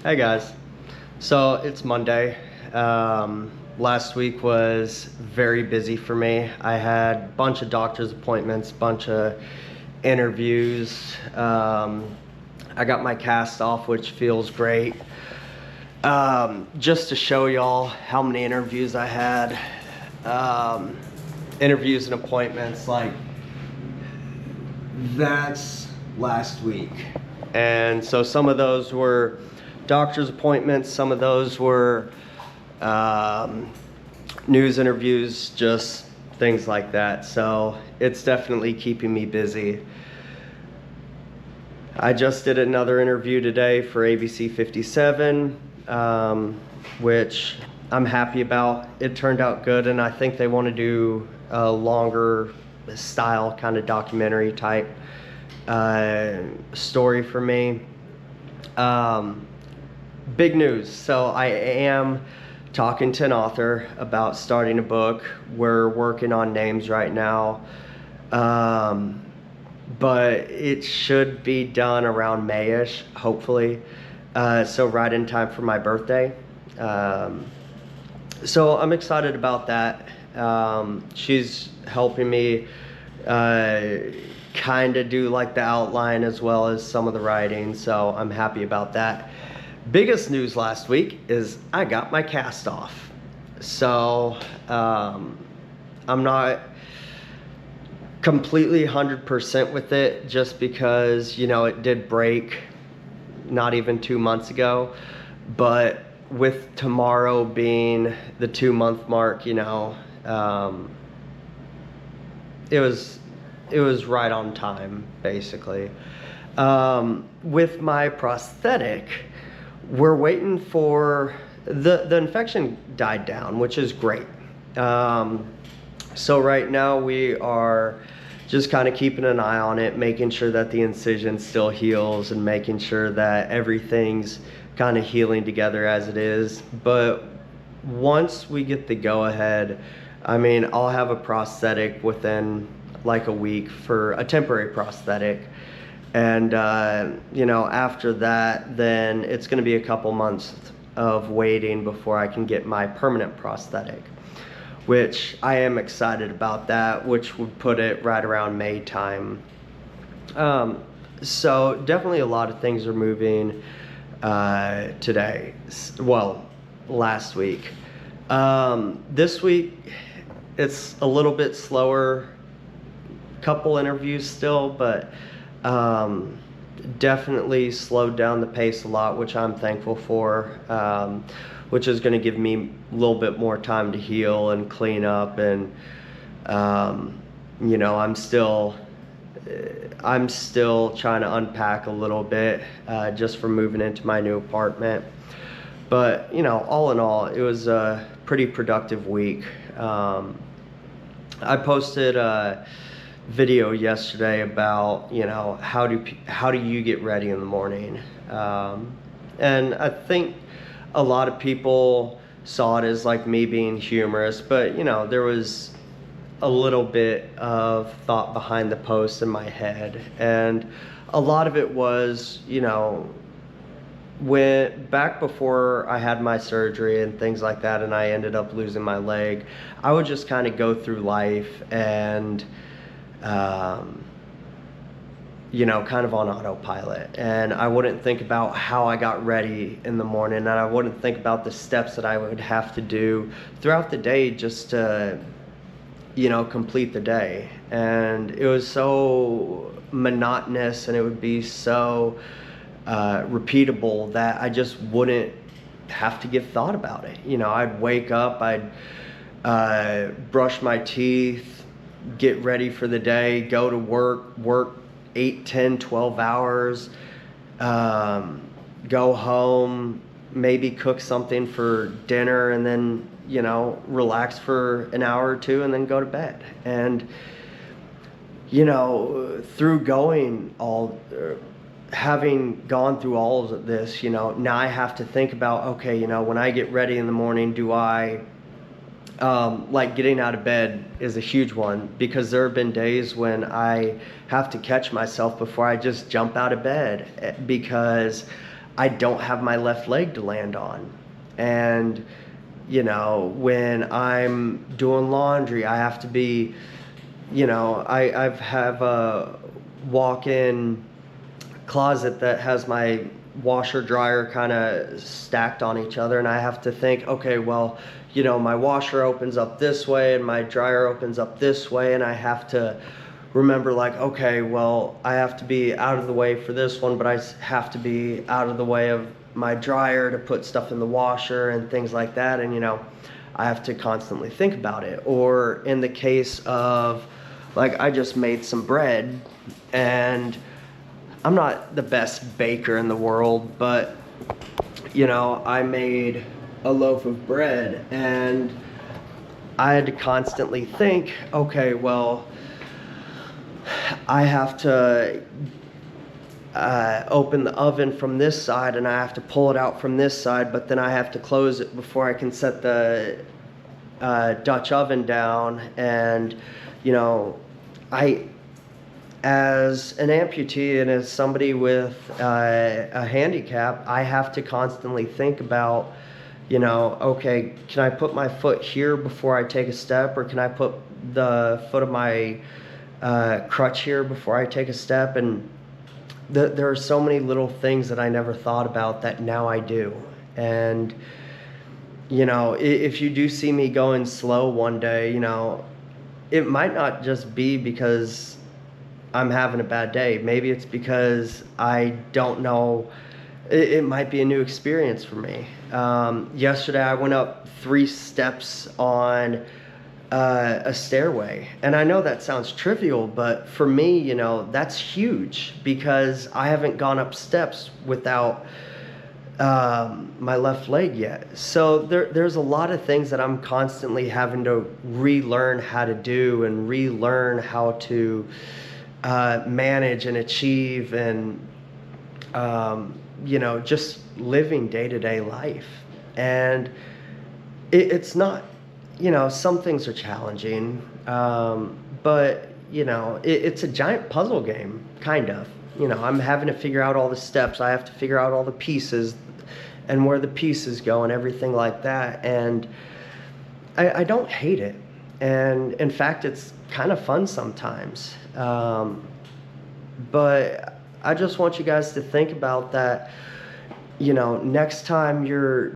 Hey guys, so it's Monday. Last week was very busy for me. I had a bunch of doctor's appointments, bunch of interviews. I got my cast off, which feels great. Just to show y'all how many interviews I had, interviews and appointments, like that's last week. And so some of those were doctor's appointments, some of those were news interviews, just things like that. So it's definitely keeping me busy. I just did another interview today for ABC 57, which I'm happy about. It turned out good, and I think they want to do a longer style kind of documentary type story for me. Big news. So I am talking to an author about starting a book. We're working on names right now, but it should be done around May-ish, hopefully. So right in time for my birthday. So I'm excited about that. She's helping me kind of do like the outline as well as some of the writing, so I'm happy about that. Biggest news last week is I got my cast off. So I'm not completely 100% with it, just because, you know, it did break not even 2 months ago, but with tomorrow being the 2-month mark, you know, it was right on time, basically. With my prosthetic, we're waiting for the infection died down, which is great. So right now we are just kind of keeping an eye on it, making sure that the incision still heals and making sure that everything's kind of healing together as it is. But once we get the go ahead, I mean, I'll have a prosthetic within like a week, for a temporary prosthetic. And, you know, after that, then it's going to be a couple months of waiting before I can get my permanent prosthetic, which I am excited about that, which would put it right around May time. So definitely a lot of things are moving today. Well, last week. This week, it's a little bit slower. Couple interviews still, but definitely slowed down the pace a lot, which I'm thankful for, which is going to give me a little bit more time to heal and clean up. And you know, I'm still trying to unpack a little bit, just from moving into my new apartment. But you know, all in all, it was a pretty productive week. I posted a video yesterday about, you know, how do you get ready in the morning, and I think a lot of people saw it as like me being humorous, but you know, there was a little bit of thought behind the post in my head, and a lot of it was, you know, when back before I had my surgery and things like that, and I ended up losing my leg, I would just kind of go through life and you know, kind of on autopilot, and I wouldn't think about how I got ready in the morning, and I wouldn't think about the steps that I would have to do throughout the day just to, you know, complete the day. And it was so monotonous, and it would be so repeatable that I just wouldn't have to give thought about it. You know, I'd wake up, I'd brush my teeth, get ready for the day, go to work 8, 10, 12 hours, go home, maybe cook something for dinner, and then, you know, relax for an hour or two and then go to bed. And, you know, having gone through all of this, you know, now I have to think about, okay, you know, when I get ready in the morning, do I like getting out of bed is a huge one, because there have been days when I have to catch myself before I just jump out of bed, because I don't have my left leg to land on. And, when I'm doing laundry, I have to be, I have a walk-in closet that has my washer dryer kind of stacked on each other, and I have to think, okay, well, my washer opens up this way and my dryer opens up this way, and I have to remember, like, okay, well, I have to be out of the way for this one, but I have to be out of the way of my dryer to put stuff in the washer and things like that. And I have to constantly think about it. Or in the case of, like, I just made some bread, and I'm not the best baker in the world, but I made a loaf of bread, and I had to constantly think, okay, well, I have to open the oven from this side, and I have to pull it out from this side, but then I have to close it before I can set the Dutch oven down. And I, as an amputee and as somebody with a handicap, I have to constantly think about, okay, can I put my foot here before I take a step, or can I put the foot of my crutch here before I take a step? And there are so many little things that I never thought about that now I do. And if you do see me going slow one day, it might not just be because I'm having a bad day. Maybe it's because I don't know. It might be a new experience for me. Yesterday I went up 3 steps on a stairway, and I know that sounds trivial, but for me, that's huge, because I haven't gone up steps without my left leg yet. So there's a lot of things that I'm constantly having to relearn how to do, and relearn how to manage and achieve, and just living day-to-day life. And it's not, some things are challenging, but it's a giant puzzle game, kind of. I'm having to figure out all the steps. I have to figure out all the pieces and where the pieces go and everything like that. And I don't hate it. And in fact, it's kind of fun sometimes. But I just want you guys to think about that, next time you're